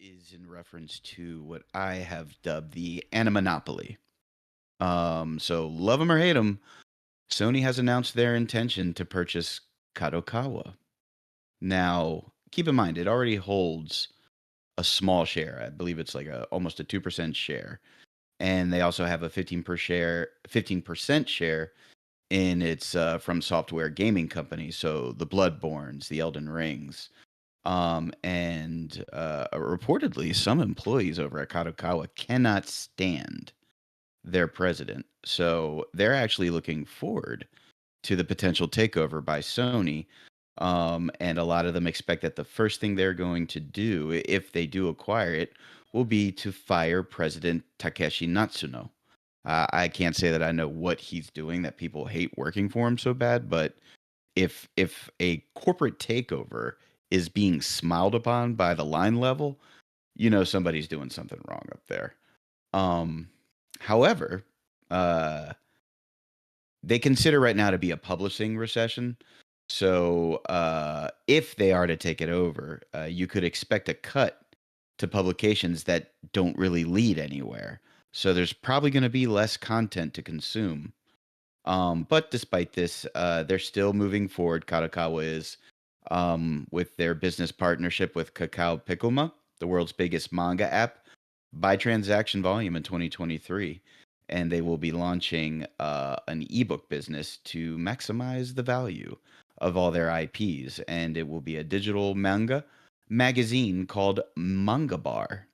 is in reference to what I have dubbed the Animonopoly. So love them or hate them, Sony has announced their intention to purchase Kadokawa. Now, keep in mind, it already holds a small share. I believe it's like almost a 2% share. And they also have a 15% share in its From Software gaming company. So the Bloodborns, the Elden Rings. And reportedly, some employees over at Kadokawa cannot stand their president. So they're actually looking forward to the potential takeover by Sony. And a lot of them expect that the first thing they're going to do, if they do acquire it, will be to fire President Takeshi Natsuno. I can't say that I know what he's doing that people hate working for him so bad, but if a corporate takeover is being smiled upon by the line level, you know somebody's doing something wrong up there. Um, however, uh, they consider right now to be a publishing recession. So if they are to take it over, you could expect a cut to publications that don't really lead anywhere. So there's probably going to be less content to consume. But despite this, they're still moving forward. Kadokawa is with their business partnership with Kakao Pikkuma, the world's biggest manga app, by transaction volume in 2023. And they will be launching an ebook business to maximize the value of all their IPs. And it will be a digital manga magazine called Manga Bar,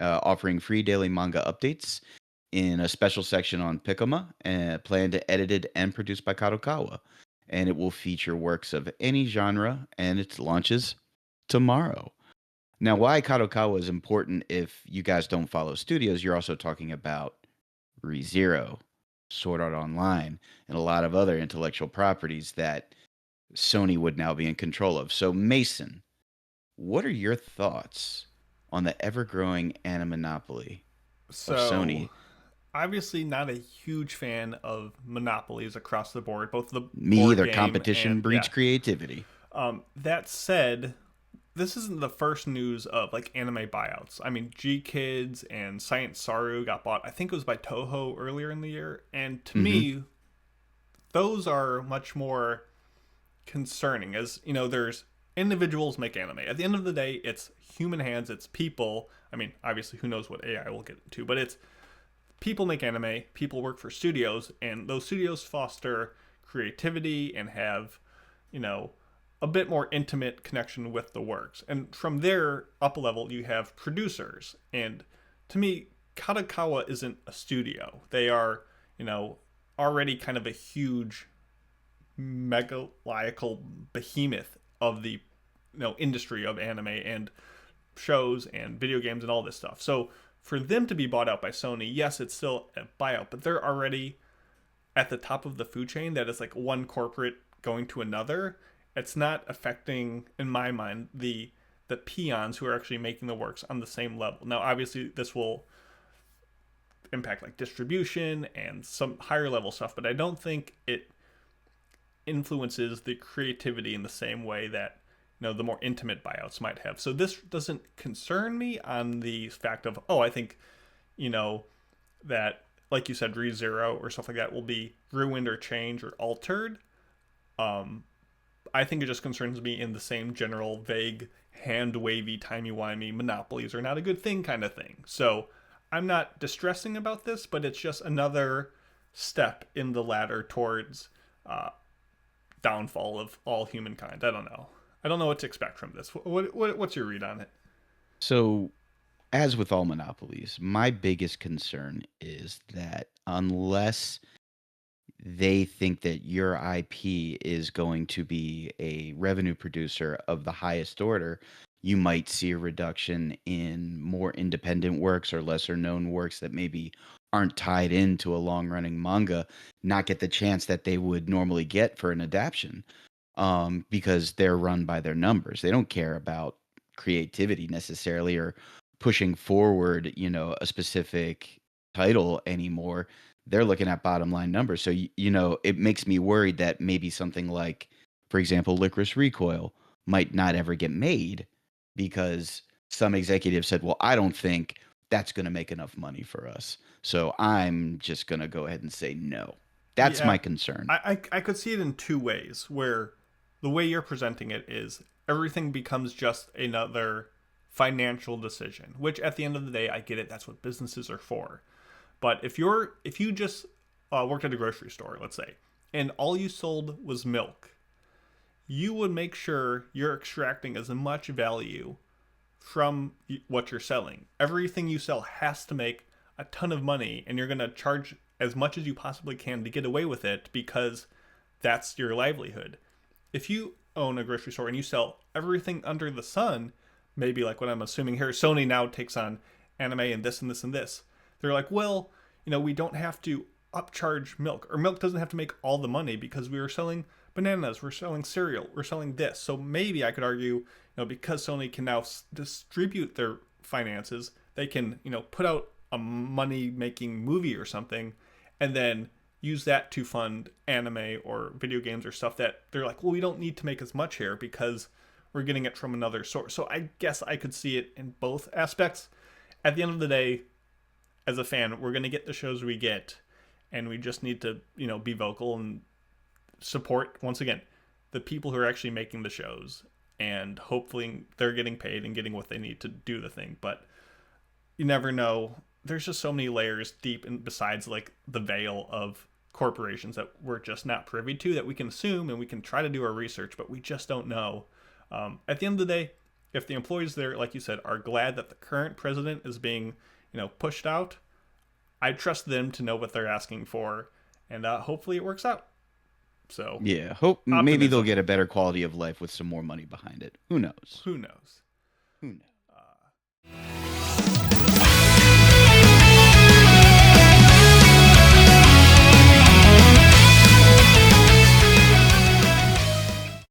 offering free daily manga updates in a special section on Piccoma, planned, edited, and produced by Kadokawa. And it will feature works of any genre, and it launches tomorrow. Now, why Kadokawa is important if you guys don't follow studios, you're also talking about ReZero, Sword Art Online, and a lot of other intellectual properties that Sony would now be in control of. So, Mason, what are your thoughts on the ever growing animonopoly of So, Sony? obviously, not a huge fan of monopolies across the board, both the Me board either. game Competition and breeds yeah. creativity. That said, this isn't the first news of like anime buyouts. I mean, G Kids and Science Saru got bought. I think it was by Toho earlier in the year, and to Mm-hmm. me, those are much more concerning. As you know, there's individuals make anime. At the end of the day, it's human hands. It's people. I mean, obviously, who knows what AI will get into, but it's people make anime, people work for studios, and those studios foster creativity and have, you know, a bit more intimate connection with the works. And from there up a level, you have producers. And to me, Kadokawa isn't a studio. They are, you know, already kind of a huge megaliacal behemoth of the industry of anime and shows and video games and all this stuff. So for them to be bought out by Sony, yes, it's still a buyout, but they're already at the top of the food chain that is like one corporate going to another. It's not affecting, in my mind, the peons who are actually making the works on the same level. Now, obviously, this will impact like distribution and some higher level stuff, but I don't think it influences the creativity in the same way that the more intimate buyouts might have. So this doesn't concern me on the fact of, oh, I think you know that, like you said, ReZero or stuff like that will be ruined or changed or altered. um I think it just concerns me in the same general vague hand wavy timey-wimey monopolies are not a good thing kind of thing. So I'm not distressing about this, but it's just another step in the ladder towards uh, downfall of all humankind. I don't know. I don't know what to expect from this. What's your read on it? So, as with all monopolies, my biggest concern is that unless they think that your IP is going to be a revenue producer of the highest order, you might see a reduction in more independent works or lesser known works that maybe aren't tied into a long running manga, not get the chance that they would normally get for an adaptation, because they're run by their numbers. They don't care about creativity necessarily or pushing forward, a specific title anymore. They're looking at bottom line numbers. So, it makes me worried that maybe something like, for example, Licorice Recoil might not ever get made because some executive said, well, I don't think that's going to make enough money for us. So I'm just going to go ahead and say no. That's Yeah, my concern. I could see it in two ways. Where the way you're presenting it is everything becomes just another financial decision. Which at the end of the day, I get it. That's what businesses are for. But if you just worked at a grocery store, let's say, and all you sold was milk, you would make sure you're extracting as much value from what you're selling. Everything you sell has to make a ton of money, and you're going to charge as much as you possibly can to get away with it because that's your livelihood. If you own a grocery store and you sell everything under the sun, maybe like what I'm assuming here, Sony now takes on anime and this and this and this. They're like, well, we don't have to upcharge milk, or milk doesn't have to make all the money because we are selling bananas, we're selling cereal, we're selling this. So maybe I could argue, because Sony can now distribute their finances, they can, put out a money making movie or something and then use that to fund anime or video games or stuff that they're like, well, we don't need to make as much here because we're getting it from another source. So I guess I could see it in both aspects. At the end of the day, as a fan, we're going to get the shows we get, and we just need to, be vocal and support, once again, the people who are actually making the shows, and hopefully they're getting paid and getting what they need to do the thing. But you never know. There's just so many layers deep, and besides like the veil of corporations that we're just not privy to, that we can assume and we can try to do our research, but we just don't know. At the end of the day, if the employees there, like you said, are glad that the current president is being, pushed out, I trust them to know what they're asking for, and hopefully it works out. So Yeah, hope maybe they'll optimism. get a better quality of life with some more money behind it. Who knows? Who knows? Who knows?